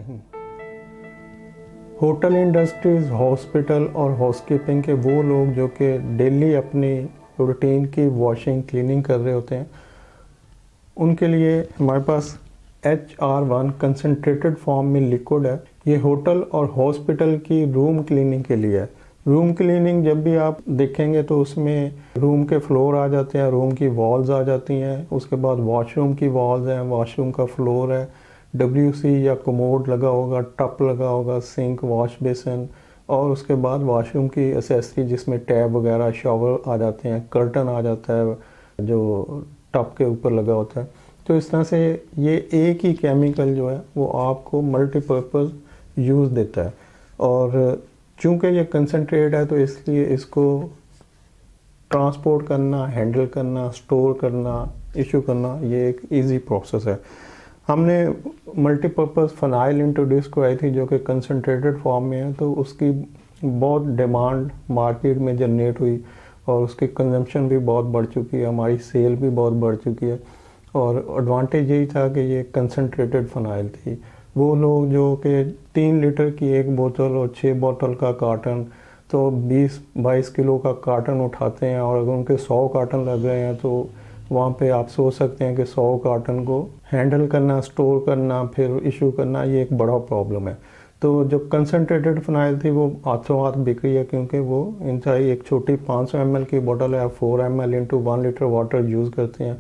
नहीं। Hotel industries, hospital और housekeeping के वो लोग जो कि डेली अपनी रूटीन की वॉशिंग क्लीनिंग कर रहे होते हैं, उनके लिए हमारे पास HR1 कंसनट्रेटेड फॉर्म में लिक्विड है। ये होटल और हॉस्पिटल की रूम क्लीनिंग के लिए है। रूम क्लीनिंग जब भी आप देखेंगे तो उसमें रूम के फ्लोर आ जाते हैं, रूम की वॉल्स आ जाती हैं, उसके बाद वॉशरूम की वॉल्स हैं, वॉशरूम का फ्लोर है, WC या कमोड लगा होगा, टप लगा होगा, सिंक, वॉश बेसिन, और उसके बाद वॉशरूम की एसेसरी जिसमें टैब वगैरह, शॉवर आ जाते हैं, कर्टन आ जाता है जो टप के ऊपर लगा होता है। तो इस तरह से ये एक ही केमिकल जो है वो आपको मल्टीपर्पज़ यूज़ देता है, और चूँकि ये कंसनट्रेट है तो इसलिए इसको ट्रांसपोर्ट करना, हैंडल करना, स्टोर करना, इशू करना ये एक इजी प्रोसेस है। हमने मल्टीपर्पज़ फ़नाइल इंट्रोड्यूस कराई थी जो कि कंसनट्रेटेड फॉर्म में है, तो उसकी बहुत डिमांड मार्केट में जनरेट हुई और उसकी कंजम्पशन भी बहुत बढ़ चुकी है, हमारी सेल भी बहुत बढ़ चुकी है। और एडवांटेज यही था कि ये कंसनट्रेटेड फ़नाइल थी। वो लोग जो कि 3 लीटर की एक बोतल और 6 बोतल का कार्टन, तो 20-22 किलो का कार्टन उठाते हैं, और अगर उनके 100 कार्टन लग गए हैं तो वहाँ पे आप सोच सकते हैं कि 100 कार्टन को हैंडल करना, स्टोर करना, फिर इशू करना, ये एक बड़ा प्रॉब्लम है। तो जो कंसनट्रेटेड फ़नाइल थी वो हाथों हाथ बिक रही है, क्योंकि वो इंतहाई एक छोटी 500 ml की बोतल है, 4 ml into 1 litre water use करते हैं,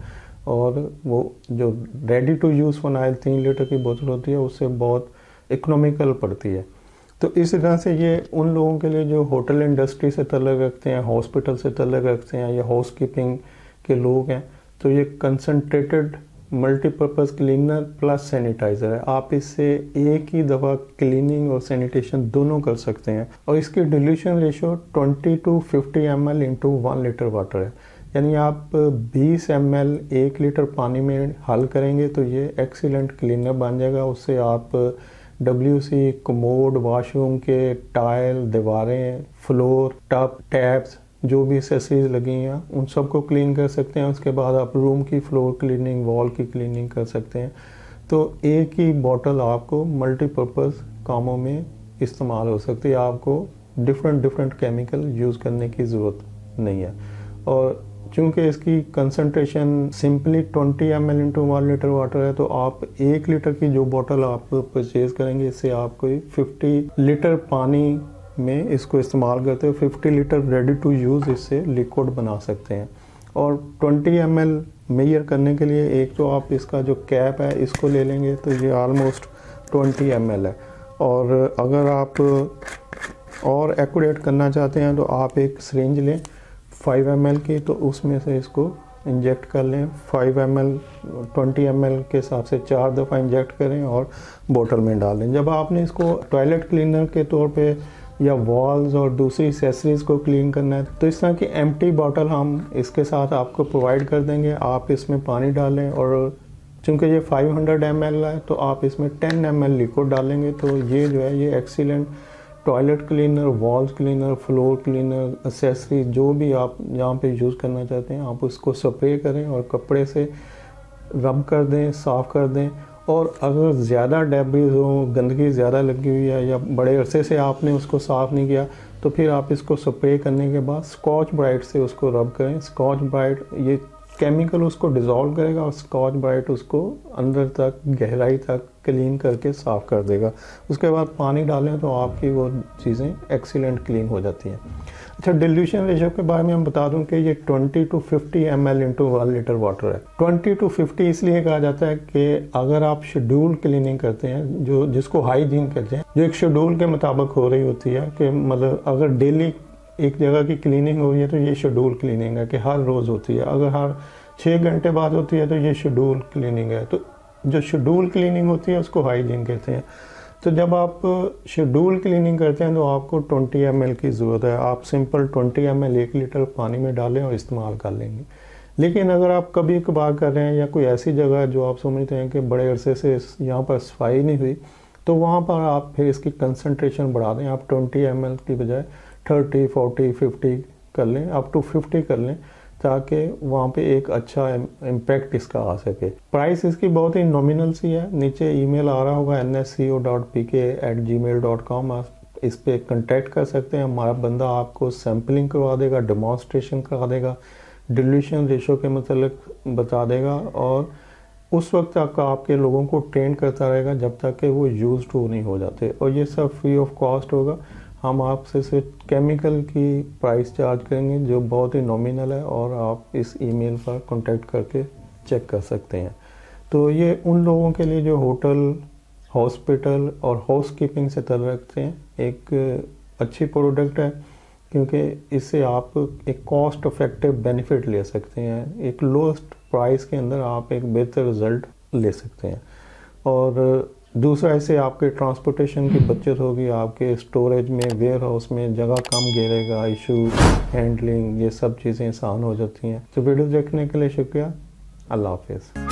और वो जो रेडी टू यूज़ फ़नाइल 3 लीटर की बोतल होती है उससे बहुत इकोनॉमिकल पड़ती है। तो इस तरह से ये उन लोगों के लिए जो होटल इंडस्ट्री से ताल्लुक़ रखते हैं, हॉस्पिटल से ताल्लुक़ रखते हैं या हाउस कीपिंग के लोग हैं, तो ये concentrated multipurpose cleaner plus sanitiser है। आप इससे एक ही दफ़ा क्लीनिंग और सैनिटेशन दोनों कर सकते हैं, और इसकी dilution ratio 20-50 ml into 1 litre water है। यानी आप 20 ml 1 लीटर पानी में हल करेंगे तो ये एक्सीलेंट क्लीनर बन जाएगा। उससे आप WC, कमोड, वॉशरूम के टाइल, दीवारें, फ्लोर, टप, टैप्स, जो भी एसेसरीज लगी हैं उन सबको क्लीन कर सकते हैं। उसके बाद आप रूम की फ्लोर क्लीनिंग, वॉल की क्लीनिंग कर सकते हैं। तो एक ही बॉटल आपको मल्टीपर्पज़ कामों में इस्तेमाल हो सकती है, आपको डिफरेंट केमिकल यूज़ करने की ज़रूरत नहीं है। और चूँकि इसकी concentration simply 20 ml into 1 litre water है, तो आप 1 लीटर की जो बोतल आप परचेज़ करेंगे, इससे आप कोई 50 लीटर पानी में इसको इस्तेमाल करते हो, 50 लीटर रेडी टू यूज़ इससे लिक्विड बना सकते हैं। और 20 ml मेजर करने के लिए एक तो आप इसका जो कैप है इसको ले लेंगे, तो ये ऑलमोस्ट 20 ml है। और अगर आप और एक्यूरेट करना चाहते हैं तो आप एक सिरिंज लें 5 ml की, तो उसमें से इसको इंजेक्ट कर लें। 5 ml 20 ml के हिसाब से 4 दफ़ा इंजेक्ट करें और बोतल में डालें। जब आपने इसको टॉयलेट क्लीनर के तौर पे या वॉल्स और दूसरी एक्सेसरीज़ को क्लीन करना है, तो इस तरह की एम्प्टी बोतल हम इसके साथ आपको प्रोवाइड कर देंगे। आप इसमें पानी डालें, और चूँकि ये 500 ml है तो आप इसमें 10 ml लिक्विड डालेंगे, तो ये जो है ये excellent toilet cleaner, walls cleaner, floor cleaner, accessory जो भी आप जहाँ पे यूज़ करना चाहते हैं आप उसको स्प्रे करें और कपड़े से रब कर दें, साफ़ कर दें। और अगर ज़्यादा डेब्रीज हो, गंदगी ज़्यादा लगी हुई है या बड़े अरसे से आपने उसको साफ़ नहीं किया, तो फिर आप इसको स्प्रे करने के बाद स्कॉच ब्राइट से उसको रब करें। स्कॉच ब्राइट ये केमिकल उसको डिज़ोल्व करेगा और स्कॉच ब्राइट उसको अंदर तक, गहराई तक क्लीन करके साफ़ कर देगा। उसके बाद पानी डालें तो आपकी वो चीज़ें एक्सीलेंट क्लीन हो जाती हैं। अच्छा, डिल्यूशन रेशो के बारे में हम बता दूं कि ये 20-50 ml इंटू 1 लीटर वाटर है। 20-50 इसलिए कहा जाता है कि अगर आप शेड्यूल क्लीनिंग करते हैं, जो जिसको हाइजीन कहते हैं, जो एक शेड्यूल के मुताबिक हो रही होती है, कि मतलब अगर डेली एक जगह की क्लीनिंग हो रही है तो ये शेड्यूल क्लीनिंग है कि हर रोज़ होती है। अगर हर 6 घंटे बाद होती है तो ये शेड्यूल क्लीनिंग है। तो जो शेड्यूल क्लीनिंग होती है उसको हाइजीन कहते हैं। तो जब आप शेड्यूल क्लीनिंग करते हैं तो आपको 20 ml की ज़रूरत है। आप सिंपल 20 ml 1 लीटर पानी में डालें और इस्तेमाल कर लेंगे। लेकिन अगर आप कभी कभार कर रहे हैं या कोई ऐसी जगह जो आप समझते हैं कि बड़े अरसे से यहाँ पर सफाई नहीं हुई, तो वहाँ पर आप फिर इसकी कंसंट्रेशन बढ़ा दें। आप 20 ml की बजाय 30, 40, 50 कर लें, अप टू 50 कर लें, ताकि वहाँ पे एक अच्छा इम्पैक्ट इसका आ सके। प्राइस इसकी बहुत ही नॉमिनल सी है। नीचे ईमेल आ रहा होगा nsco.pk@gmail.com, आप इस पे कांटेक्ट कर सकते हैं। हमारा बंदा आपको सैम्पलिंग करवा देगा, डेमोन्स्ट्रेशन करा देगा, डिल्यूशन रेशो के मतलब बता देगा, और उस वक्त तक आपके लोगों को ट्रेन करता रहेगा जब तक कि वो यूज टू नहीं हो जाते। और ये सब फ्री ऑफ कॉस्ट होगा। हम आपसे सिर्फ केमिकल की प्राइस चार्ज करेंगे जो बहुत ही नॉमिनल है, और आप इस ईमेल पर कांटेक्ट करके चेक कर सकते हैं। तो ये उन लोगों के लिए जो होटल, हॉस्पिटल और हाउसकीपिंग से ताल्लुक़ रखते हैं, एक अच्छी प्रोडक्ट है, क्योंकि इससे आप एक कॉस्ट इफेक्टिव बेनिफिट ले सकते हैं। एक लोएस्ट प्राइस के अंदर आप एक बेहतर रिज़ल्ट ले सकते हैं। और दूसरा, इससे आपके ट्रांसपोर्टेशन की बचत होगी, आपके स्टोरेज में, वेयर हाउस में जगह कम घेरेगा, इशू हैंडलिंग, ये सब चीज़ें आसान हो जाती हैं। तो वीडियो देखने के लिए शुक्रिया। अल्लाह हाफिज़।